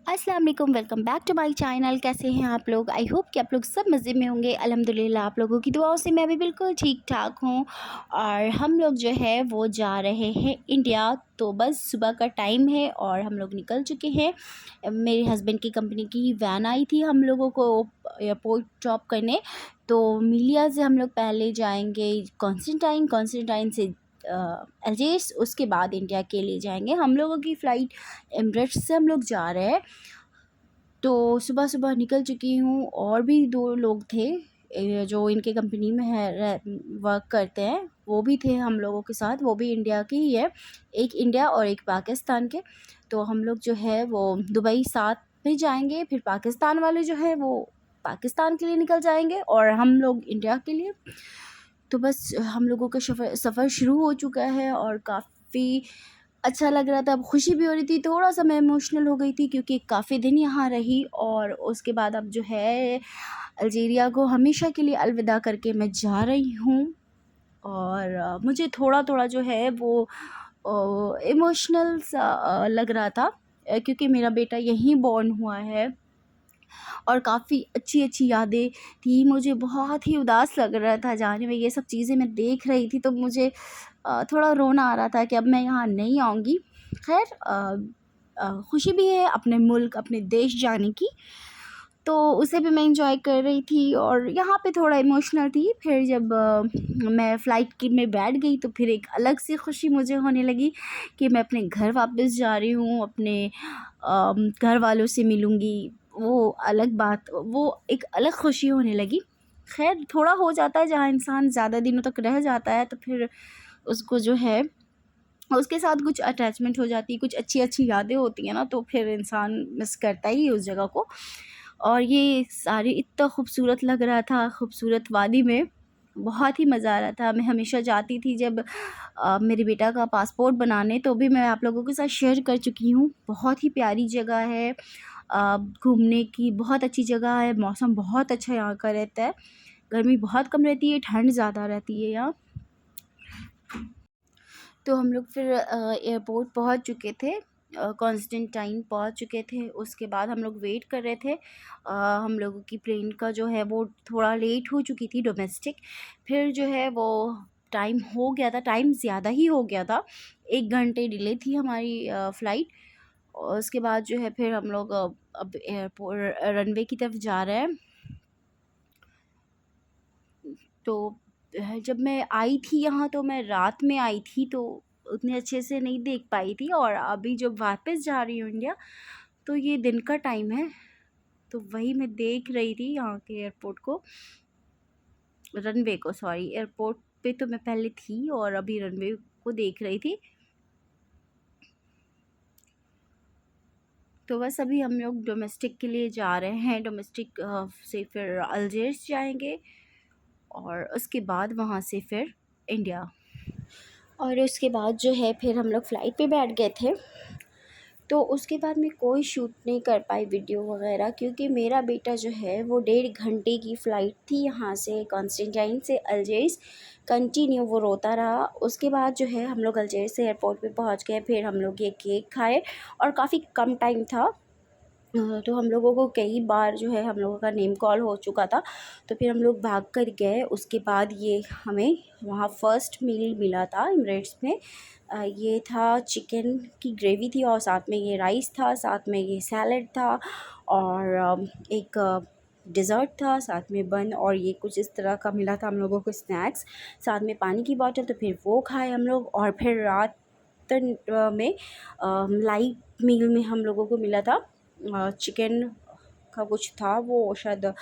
अस्सलाम वालेकुम, welcome back to my channel. कैसे हैं आप लोग? आई होप कि आप लोग सब मज़े में होंगे। अल्हम्दुलिल्लाह आप लोगों की दुआओं से मैं भी बिल्कुल ठीक ठाक हूँ। और हम लोग जो है वो जा रहे हैं इंडिया। तो बस सुबह का टाइम है और हम लोग निकल चुके हैं। मेरे हस्बैंड की कंपनी की वैन आई थी हम लोगों को एयरपोर्ट ड्रॉप करने। तो मिलिया से हम लोग पहले जाएंगे कॉन्स्टेंटाइन, कॉन्स्टेंटाइन से अल्जीयर्स, उसके बाद इंडिया के लिए जाएंगे। हम लोगों की फ़्लाइट एमिरेट्स से हम लोग जा रहे हैं। तो सुबह-सुबह निकल चुकी हूँ और भी 2 लोग थे जो इनके कंपनी में वर्क करते हैं, वो भी थे हम लोगों के साथ, वो भी इंडिया के ही है। एक इंडिया और एक पाकिस्तान के। तो हम लोग जो है वो दुबई साथ में जाएँगे, फिर पाकिस्तान वाले जो है वो पाकिस्तान के लिए निकल जाएँगे और हम लोग इंडिया के लिए। तो बस हम लोगों का सफ़र शुरू हो चुका है और काफ़ी अच्छा लग रहा था। अब खुशी भी हो रही थी, थोड़ा-सा मैं इमोशनल हो गई थी क्योंकि काफ़ी दिन यहाँ रही और उसके बाद अब जो है अल्जीरिया को हमेशा के लिए अलविदा करके मैं जा रही हूँ। और मुझे थोड़ा-थोड़ा जो है वो इमोशनल सा लग रहा था, क्योंकि मेरा बेटा यहीं बॉर्न हुआ है और काफ़ी अच्छी-अच्छी यादें थी। मुझे बहुत ही उदास लग रहा था जाने में, ये सब चीज़ें मैं देख रही थी तो मुझे थोड़ा रोना आ रहा था कि अब मैं यहाँ नहीं आऊँगी। ख़ैर खुशी भी है अपने मुल्क, अपने देश जाने की, तो उसे भी मैं एन्जॉय कर रही थी और यहाँ पे थोड़ा इमोशनल थी। फिर जब मैं फ़्लाइट की में बैठ गई तो फिर एक अलग सी खुशी मुझे होने लगी कि मैं अपने घर वापस जा रही हूँ, अपने घर वालों से मिलूँगी। वो अलग बात, वो एक अलग खुशी होने लगी। ख़ैर थोड़ा हो जाता है जहाँ इंसान ज़्यादा दिनों तक रह जाता है तो फिर उसको जो है उसके साथ कुछ अटैचमेंट हो जाती है, कुछ अच्छी-अच्छी यादें होती हैं ना, तो फिर इंसान मिस करता ही है उस जगह को। और ये सारी इतना खूबसूरत लग रहा था, खूबसूरत वादी में बहुत ही मज़ा आ रहा था। मैं हमेशा जाती थी जब मेरे बेटा का पासपोर्ट बनाने, तो भी मैं आप लोगों के साथ शेयर कर चुकी हूँ। बहुत ही प्यारी जगह है, घूमने की बहुत अच्छी जगह है, मौसम बहुत अच्छा यहाँ का रहता है। गर्मी बहुत कम रहती है, ठंड ज़्यादा रहती है यहाँ। तो हम लोग फिर एयरपोर्ट पहुंच चुके थे, कॉन्स्टेंटाइन पहुंच चुके थे। उसके बाद हम लोग वेट कर रहे थे। हम लोगों की प्लेन का जो है वो थोड़ा लेट हो चुकी थी, डोमेस्टिक। फिर जो है वो टाइम हो गया था, टाइम ज़्यादा ही हो गया था, 1 घंटे डिले थी हमारी फ़्लाइट। और उसके बाद जो है फिर हम लोग अब एयरपोर्ट रनवे की तरफ जा रहे हैं। तो जब मैं आई थी यहाँ तो मैं रात में आई थी, तो उतने अच्छे से नहीं देख पाई थी और अभी जब वापस जा रही हूँ इंडिया तो ये दिन का टाइम है। तो वही मैं देख रही थी यहाँ के एयरपोर्ट को, रनवे को, सॉरी, एयरपोर्ट पे तो मैं पहले थी और अभी रनवे को देख रही थी। तो बस अभी हम लोग डोमेस्टिक के लिए जा रहे हैं। डोमेस्टिक से फिर अल्जीयर्स जाएंगे और उसके बाद वहाँ से फिर इंडिया। और उसके बाद जो है फिर हम लोग फ़्लाइट पे बैठ गए थे। तो उसके बाद मैं कोई शूट नहीं कर पाई वीडियो वगैरह, क्योंकि मेरा बेटा जो है वो 1.5 घंटे की फ़्लाइट थी यहाँ से कॉन्स्टेंटाइन से अल्जीयर्स, कंटिन्यू वो रोता रहा। उसके बाद जो है हम लोग अल्जीयर्स से एयरपोर्ट पे पहुँच गए। फिर हम लोग ये केक खाए और काफ़ी कम टाइम था, तो हम लोगों को कई बार जो है हम लोगों का नेम कॉल हो चुका था, तो फिर हम लोग भाग कर गए। उसके बाद ये हमें वहाँ फ़र्स्ट मील मिला था एमिरेट्स में। ये था चिकन की ग्रेवी थी और साथ में ये राइस था, साथ में ये सैलड था और एक डिज़र्ट था, साथ में बन और ये कुछ इस तरह का मिला था हम लोगों को स्नैक्स, साथ में पानी की बॉटल। तो फिर वो खाए हम लोग और फिर रात में लाइट मील में हम लोगों को मिला था चिकन का कुछ था, वो शायद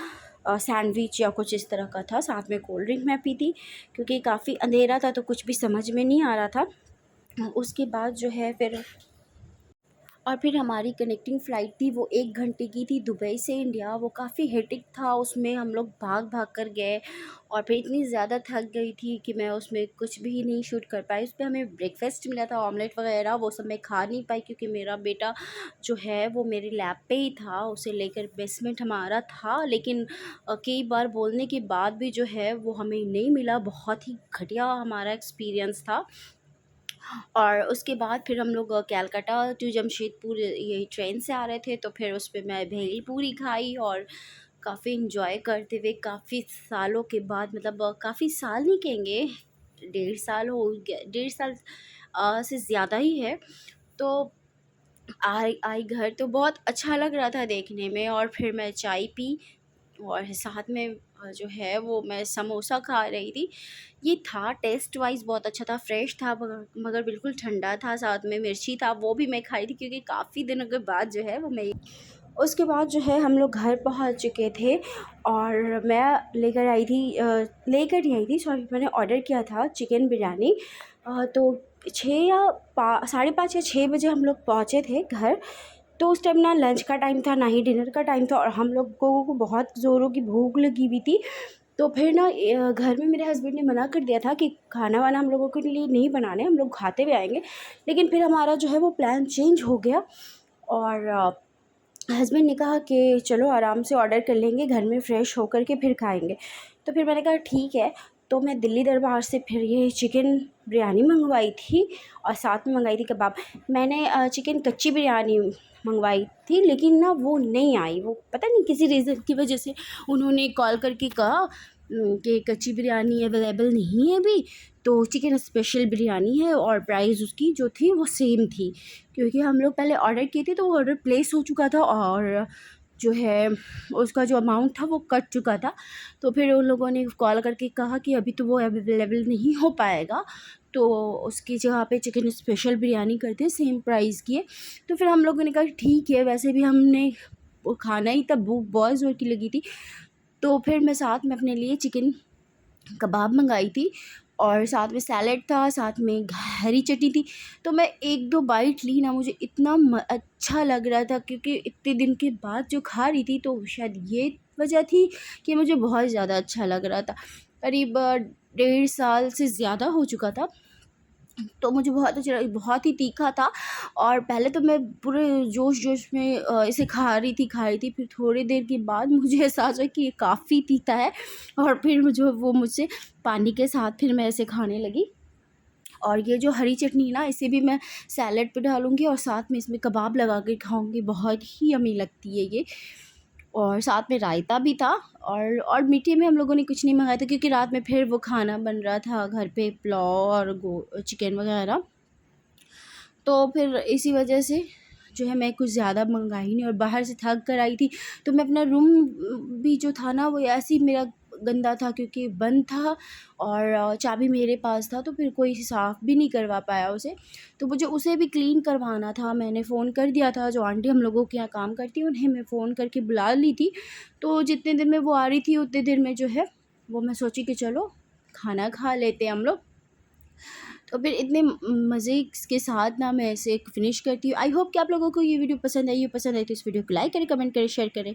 सैंडविच या कुछ इस तरह का था। साथ में कोल्ड ड्रिंक मैं पी थी क्योंकि काफ़ी अंधेरा था तो कुछ भी समझ में नहीं आ रहा था। उसके बाद जो है फिर हमारी कनेक्टिंग फ़्लाइट थी, वो 1 घंटे की थी दुबई से इंडिया। वो काफ़ी हेक्टिक था, उसमें हम लोग भाग-भाग कर गए और फिर इतनी ज़्यादा थक गई थी कि मैं उसमें कुछ भी नहीं शूट कर पाई। उसपे हमें ब्रेकफ़ास्ट मिला था, ऑमलेट वग़ैरह, वो सब मैं खा नहीं पाई क्योंकि मेरा बेटा जो है वो मेरी लैप पे ही था, उसे लेकर बेसमेंट हमारा था। लेकिन कई बार बोलने के बाद भी जो है वो हमें नहीं मिला। बहुत ही घटिया हमारा एक्सपीरियंस था। और उसके बाद फिर हम लोग कैलकाटा टू जमशेदपुर ये ट्रेन से आ रहे थे, तो फिर उस पे मैं भेल पूरी खाई और काफ़ी इन्जॉय करते हुए काफ़ी सालों के बाद, मतलब काफ़ी साल नहीं कहेंगे, 1.5 साल हो गया, 1.5 साल से ज़्यादा ही है। तो आई आई घर तो बहुत अच्छा लग रहा था देखने में, और फिर मैं चाय पी और साथ में जो है वो मैं समोसा खा रही थी। ये था टेस्ट वाइज़ बहुत अच्छा था, फ्रेश था, मगर मगर बिल्कुल ठंडा था, साथ में मिर्ची था, वो भी मैं खाई थी क्योंकि काफ़ी दिनों के बाद जो है वो मैं। उसके बाद जो है हम लोग घर पहुंच चुके थे और मैं लेकर नहीं आई थी, सॉरी, मैंने ऑर्डर किया था चिकन बिरयानी। तो 5:30 या 6 बजे हम लोग पहुँचे थे घर। तो उस टाइम ना लंच का टाइम था, ना ही डिनर का टाइम था, और हम लोगों को बहुत ज़ोरों की भूख लगी हुई थी। तो फिर ना घर में मेरे हस्बैंड ने मना कर दिया था कि खाना वाना हम लोगों के लिए नहीं बनाने, हम लोग खाते हुए आएंगे। लेकिन फिर हमारा जो है वो प्लान चेंज हो गया, और हस्बैंड ने कहा कि चलो आराम से ऑर्डर कर लेंगे, घर में फ़्रेश होकर के फिर खाएंगे। तो फिर मैंने कहा ठीक है। तो मैं दिल्ली दरबार से फिर ये चिकन बिरयानी मंगवाई थी, और साथ में मंगाई थी कबाब। मैंने चिकन कच्ची बिरयानी मंगवाई थी, लेकिन ना वो नहीं आई, वो पता नहीं किसी रीज़न की वजह से उन्होंने कॉल करके कहा कि कच्ची बिरयानी अवेलेबल नहीं है अभी, तो चिकन स्पेशल बिरयानी है, और प्राइस उसकी जो थी वो सेम थी, क्योंकि हम लोग पहले ऑर्डर किए थे तो वो ऑर्डर प्लेस हो चुका था, और जो है उसका जो अमाउंट था वो कट चुका था। तो फिर उन लोगों ने कॉल करके कहा कि अभी तो वो अवेलेबल नहीं हो पाएगा, तो उसकी जगह पे चिकन स्पेशल बिरयानी करते सेम प्राइस की है। तो फिर हम लोगों ने कहा ठीक है, वैसे भी हमने वो खाना ही तब भूख बहुत ज़ोर की लगी थी। तो फिर मैं साथ में अपने लिए चिकन कबाब मंगाई थी, और साथ में सैलेड था, साथ में हरी चटनी थी। तो मैं 1-2 बाइट ली ना, मुझे इतना अच्छा लग रहा था, क्योंकि इतने दिन के बाद जो खा रही थी, तो शायद ये वजह थी कि मुझे बहुत ज़्यादा अच्छा लग रहा था। करीब 1.5 साल से ज़्यादा हो चुका था। तो मुझे बहुत अच्छा लगा, बहुत ही तीखा था, और पहले तो मैं पूरे जोश-जोश में इसे खा रही थी, फिर थोड़ी देर के बाद मुझे एहसास हुआ कि ये काफ़ी तीता है, और फिर वो मुझसे पानी के साथ फिर मैं इसे खाने लगी। और ये जो हरी चटनी है ना, इसे भी मैं सैलेड पे डालूँगी और साथ में इसमें कबाब लगा के खाऊँगी, बहुत ही यम्मी लगती है ये। और साथ में रायता भी था, और मीठे में हम लोगों ने कुछ नहीं मँगाया था, क्योंकि रात में फिर वो खाना बन रहा था घर पे, पुलाव और चिकन वगैरह। तो फिर इसी वजह से जो है मैं कुछ ज़्यादा मँगाई नहीं, और बाहर से थक कर आई थी। तो मैं अपना रूम भी जो था ना वो ऐसे ही मेरा गंदा था, क्योंकि बंद था, और चाबी मेरे पास था, तो फिर कोई साफ़ भी नहीं करवा पाया उसे। तो मुझे उसे भी क्लीन करवाना था। मैंने फ़ोन कर दिया था, जो आंटी हम लोगों के यहाँ काम करती हैं उन्हें मैं फ़ोन करके बुला ली थी। तो जितने देर में वो आ रही थी उतने देर में जो है वो मैं सोची कि चलो खाना खा लेते हैं हम लोग। तो फिर इतने मज़े के साथ ना मैं इसे फ़िनिश करती हूँ। आई होप कि आप लोगों को ये वीडियो पसंद आई हो। पसंद आई तो इस वीडियो को लाइक करें, कमेंट करें, शेयर करें।